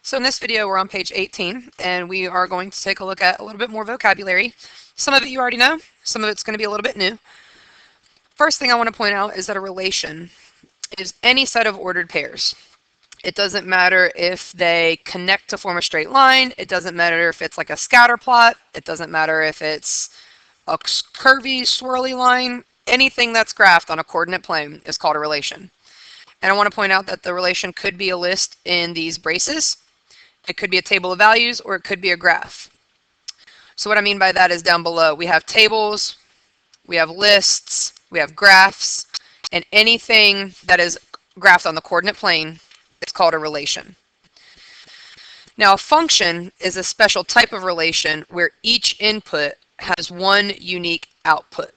So in this video, we're on page 18, and we are going to take a look at a little bit more vocabulary. Some of it you already know, some of it's going to be a little bit new. First thing I want to point out is that a relation is any set of ordered pairs. It doesn't matter if they connect to form a straight line. It doesn't matter if it's like a scatter plot. It doesn't matter if it's a curvy, swirly line. Anything that's graphed on a coordinate plane is called a relation. And I want to point out that the relation could be a list in these braces. It could be a table of values, or it could be a graph. So what I mean by that is down below. We have tables, we have lists, we have graphs, and anything that is graphed on the coordinate plane is called a relation. Now, a function is a special type of relation where each input has one unique output.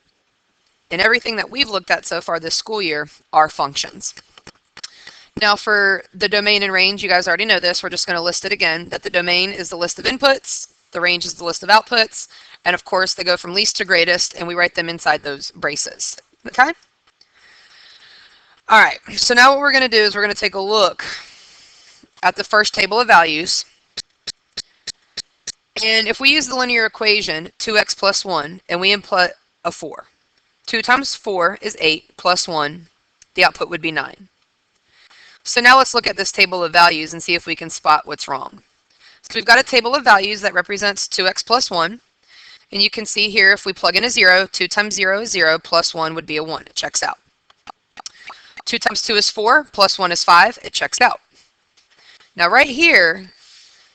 And everything that we've looked at so far this school year are functions. Now for the domain and range, you guys already know this. We're just going to list it again, that the domain is the list of inputs, the range is the list of outputs, and of course they go from least to greatest, and we write them inside those braces. Okay? All right, so now what we're going to do is we're going to take a look at the first table of values. And if we use the linear equation, 2x plus 1, and we input a 4. 2 times 4 is 8 plus 1. The output would be 9. So now let's look at this table of values and see if we can spot what's wrong. So we've got a table of values that represents 2x plus 1. And you can see here if we plug in a 0, 2 times 0 is 0, plus 1 would be a 1. It checks out. 2 times 2 is 4, plus 1 is 5. It checks out. Now right here,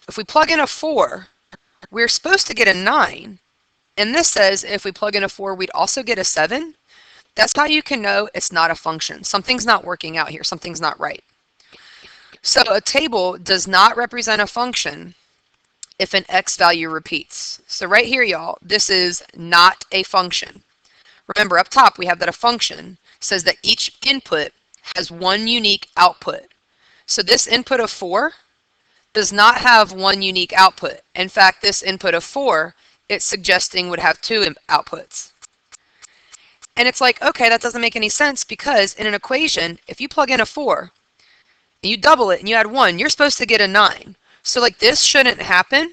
if we plug in a 4, we're supposed to get a 9. And this says if we plug in a 4, we'd also get a 7. That's how you can know it's not a function. Something's not working out here. Something's not right. So a table does not represent a function if an x value repeats. So right here, y'all, this is not a function. Remember, up top, we have that a function says that each input has one unique output. So this input of 4 does not have one unique output. In fact, this input of 4, it's suggesting would have 2 outputs. And it's like, okay, that doesn't make any sense because in an equation, if you plug in a 4, and you double it and you add 1, you're supposed to get a 9. So like this shouldn't happen.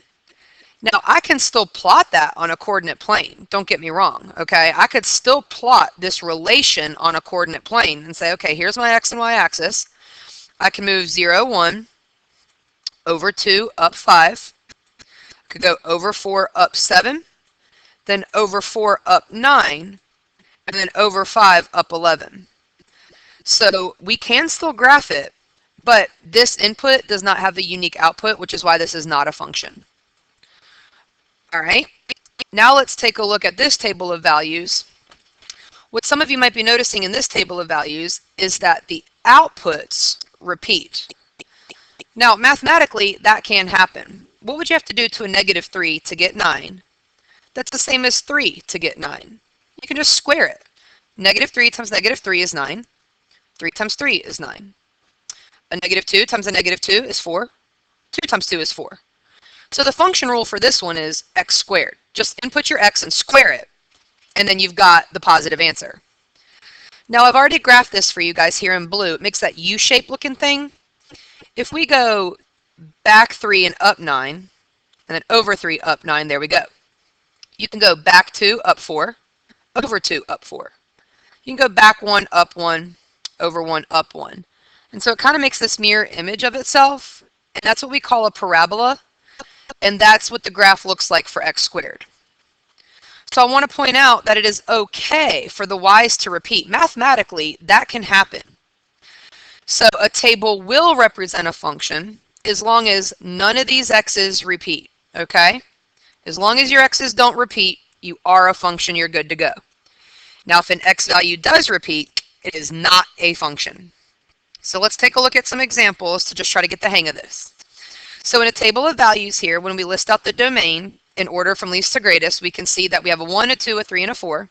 Now I can still plot that on a coordinate plane. Don't get me wrong, okay? I could still plot this relation on a coordinate plane and say, okay, here's my x and y axis. I can move 0, 1, over 2, up 5. I could go over 4, up 7, then over 4, up 9, and then over 5, up 11. So we can still graph it, but this input does not have the unique output, which is why this is not a function. All right, now let's take a look at this table of values. What some of you might be noticing in this table of values is that the outputs repeat. Now, mathematically, that can happen. What would you have to do to a -3 to get 9? That's the same as 3 to get 9. You can just square it. -3 times -3 is 9. 3 times 3 is 9. A -2 times a -2 is 4. 2 times 2 is 4. So the function rule for this one is x squared. Just input your x and square it, and then you've got the positive answer. Now I've already graphed this for you guys here in blue. It makes that U-shaped looking thing. If we go back 3 and up 9, and then over 3, up 9, there we go. You can go back 2, up 4, over 2, up 4. You can go back 1, up 1, over 1, up 1. And so it kind of makes this mirror image of itself, and that's what we call a parabola, and that's what the graph looks like for x squared. So I want to point out that it is okay for the y's to repeat. Mathematically, that can happen. So a table will represent a function as long as none of these x's repeat, okay? As long as your x's don't repeat, you are a function, you're good to go. Now if an x value does repeat, it is not a function. So let's take a look at some examples to just try to get the hang of this. So in a table of values here, when we list out the domain in order from least to greatest, we can see that we have a 1, a 2, a 3, and a 4.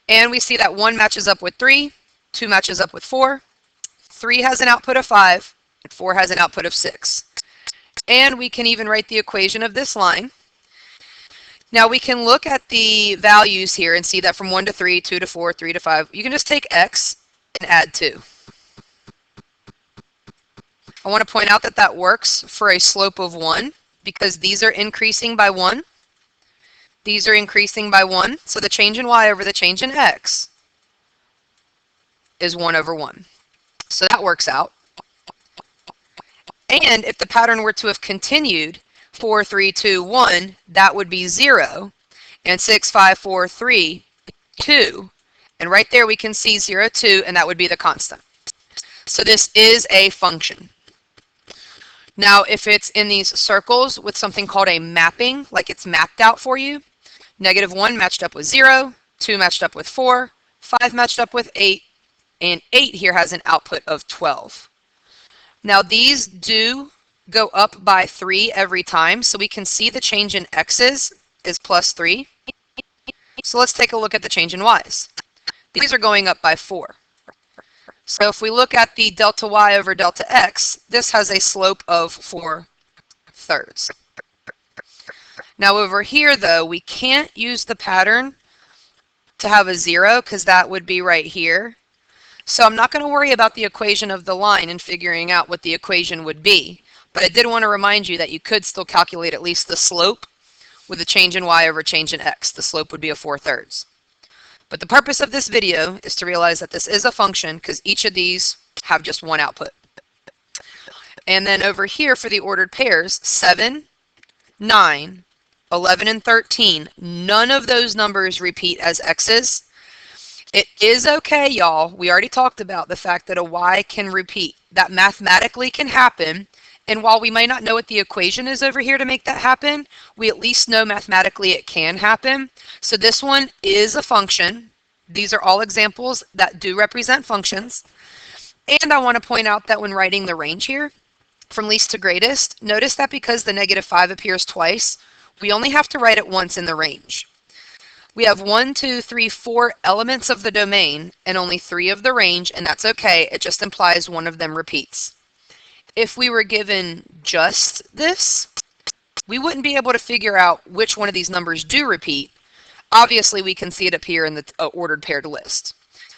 And we see that 1 matches up with 3, 2 matches up with 4, 3 has an output of 5, and 4 has an output of 6. And we can even write the equation of this line. Now we can look at the values here and see that from 1 to 3, 2 to 4, 3 to 5, you can just take x and add 2. I want to point out that that works for a slope of 1 because these are increasing by 1. These are increasing by 1. So the change in y over the change in x is 1 over 1. So that works out. And if the pattern were to have continued 4, 3, 2, 1, that would be 0. And 6, 5, 4, 3, 2. And right there we can see 0, 2, and that would be the constant. So this is a function. Now, if it's in these circles with something called a mapping, like it's mapped out for you, -1 matched up with 0, 2 matched up with 4, 5 matched up with 8, and 8 here has an output of 12. Now, these do go up by 3 every time, so we can see the change in x's is +3. So let's take a look at the change in y's. These are going up by 4. So if we look at the delta y over delta x, this has a slope of 4/3. Now over here, though, we can't use the pattern to have a 0 because that would be right here. So I'm not going to worry about the equation of the line and figuring out what the equation would be. But I did want to remind you that you could still calculate at least the slope with a change in y over change in x. The slope would be a 4/3. But the purpose of this video is to realize that this is a function because each of these have just one output. And then over here for the ordered pairs, 7, 9, 11, and 13, none of those numbers repeat as x's. It is okay, y'all. We already talked about the fact that a y can repeat. That mathematically can happen. And while we might not know what the equation is over here to make that happen, we at least know mathematically it can happen. So this one is a function. These are all examples that do represent functions. And I want to point out that when writing the range here, from least to greatest, notice that because the -5 appears twice, we only have to write it once in the range. We have 1, 2, 3, 4 elements of the domain and only 3 of the range, and that's okay. It just implies one of them repeats. If we were given just this, we wouldn't be able to figure out which one of these numbers do repeat. Obviously, we can see it appear in the ordered paired list.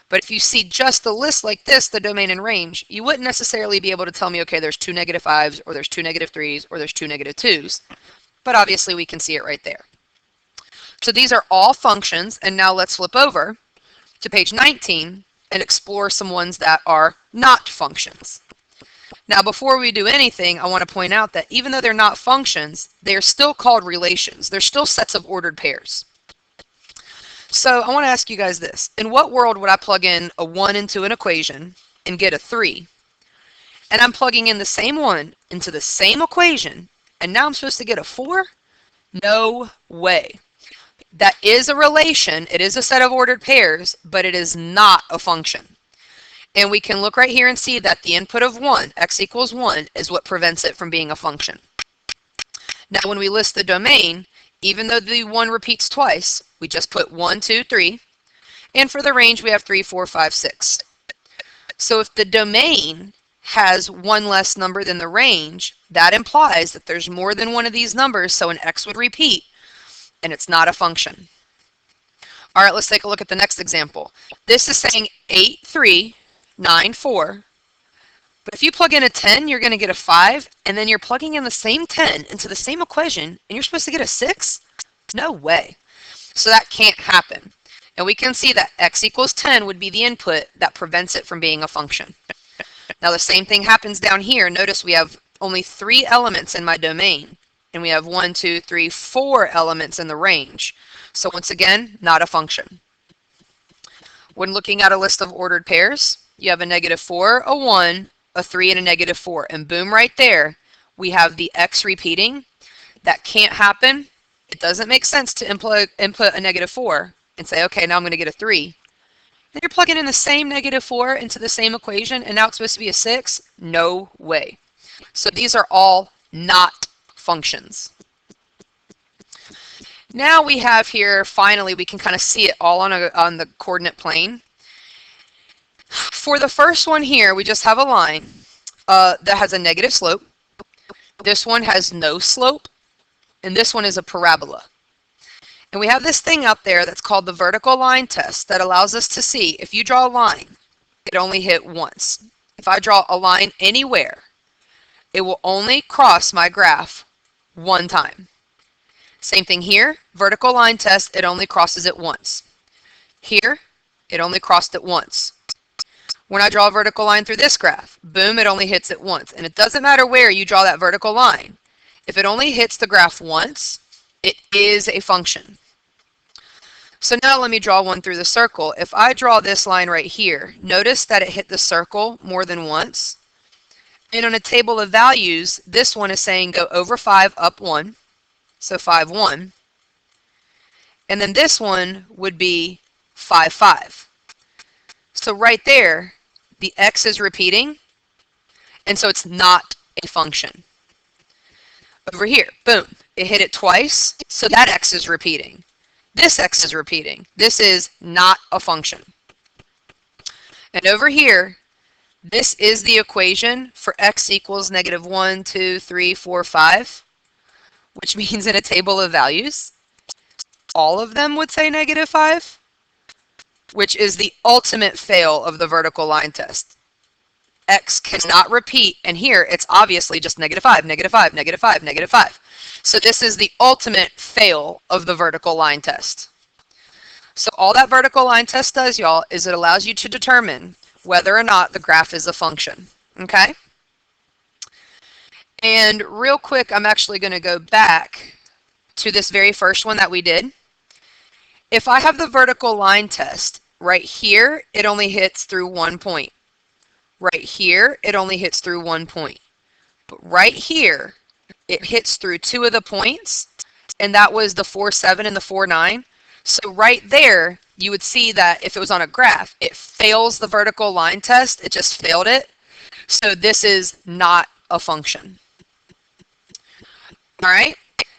But if you see just the list like this, the domain and range, you wouldn't necessarily be able to tell me, okay, there's 2 -5s, or there's 2 -3s, or there's 2 -2s. But obviously, we can see it right there. So these are all functions, and now let's flip over to page 19 and explore some ones that are not functions. Now, before we do anything, I want to point out that even though they're not functions, they are still called relations. They're still sets of ordered pairs. So I want to ask you guys this. In what world would I plug in a 1 into an equation and get a 3? And I'm plugging in the same 1 into the same equation, and now I'm supposed to get a 4? No way. That is a relation. It is a set of ordered pairs, but it is not a function. And we can look right here and see that the input of 1, x equals 1, is what prevents it from being a function. Now, when we list the domain, even though the 1 repeats twice, we just put 1, 2, 3. And for the range, we have 3, 4, 5, 6. So if the domain has one less number than the range, that implies that there's more than one of these numbers, so an x would repeat, and it's not a function. All right, let's take a look at the next example. This is saying 8, 3, 9, 4. But if you plug in a 10, you're going to get a 5, and then you're plugging in the same 10 into the same equation, and you're supposed to get a 6? No way. So that can't happen. And we can see that x equals 10 would be the input that prevents it from being a function. Now the same thing happens down here. Notice we have only 3 elements in my domain, and we have 1, 2, 3, 4 elements in the range. So once again, not a function. When looking at a list of ordered pairs, you have a -4, a 1, a 3, and a -4. And boom, right there, we have the x repeating. That can't happen. It doesn't make sense to input a -4 and say, okay, now I'm going to get a 3. Then you're plugging in the same -4 into the same equation, and now it's supposed to be a 6? No way. So these are all not functions. Now we have here, finally, we can kind of see it all on the coordinate plane. For the first one here, we just have a line that has a negative slope. This one has no slope, and this one is a parabola. And we have this thing out there that's called the vertical line test that allows us to see if you draw a line, it only hit once. If I draw a line anywhere, it will only cross my graph one time. Same thing here, vertical line test, it only crosses it once. Here, it only crossed it once. When I draw a vertical line through this graph, boom, it only hits it once. And it doesn't matter where you draw that vertical line. If it only hits the graph once, it is a function. So now let me draw one through the circle. If I draw this line right here, notice that it hit the circle more than once. And on a table of values, this one is saying go over 5, up 1. So 5, 1. And then this one would be 5, 5. So right there, the x is repeating, and so it's not a function. Over here, boom, it hit it twice, so that x is repeating. This x is repeating. This is not a function. And over here, this is the equation for x equals negative 1, 2, 3, 4, 5, which means in a table of values, all of them would say negative 5, which is the ultimate fail of the vertical line test. X cannot repeat, and here it's obviously just negative 5, negative 5, negative 5, negative 5. So this is the ultimate fail of the vertical line test. So all that vertical line test does, y'all, is it allows you to determine whether or not the graph is a function, okay? And real quick, I'm actually going to go back to this very first one that we did. If I have the vertical line test, right here, it only hits through one point. Right here, it only hits through one point. But right here, it hits through two of the points, and that was the 4, 7 and the 4, 9. So right there, you would see that if it was on a graph, it fails the vertical line test. It just failed it. So this is not a function. All right?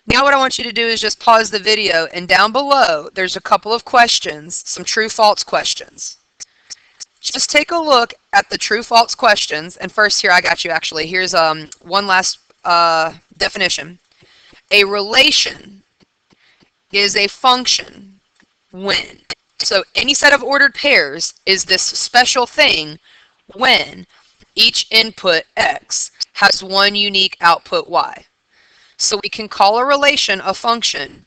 Now what I want you to do is just pause the video, and down below, there's a couple of questions, some true-false questions. Just take a look at the true-false questions, and first here, I got you actually. Here's one last definition. A relation is a function when. So any set of ordered pairs is this special thing when each input x has one unique output y. So we can call a relation a function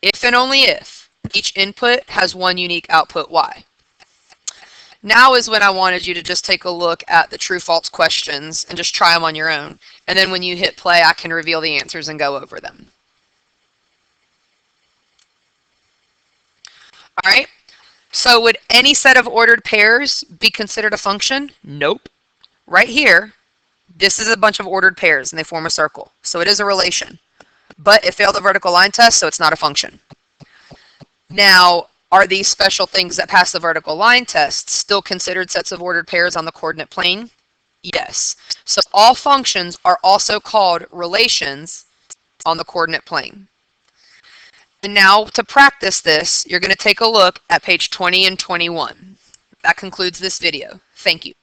if and only if each input has one unique output y. Now is when I wanted you to just take a look at the true-false questions and just try them on your own. And then when you hit play, I can reveal the answers and go over them. All right, so would any set of ordered pairs be considered a function? Nope. Right here, this is a bunch of ordered pairs and they form a circle. So it is a relation, but it failed the vertical line test, so it's not a function. Now, are these special things that pass the vertical line test still considered sets of ordered pairs on the coordinate plane? Yes. So all functions are also called relations on the coordinate plane. And now to practice this, you're going to take a look at page 20 and 21. That concludes this video. Thank you.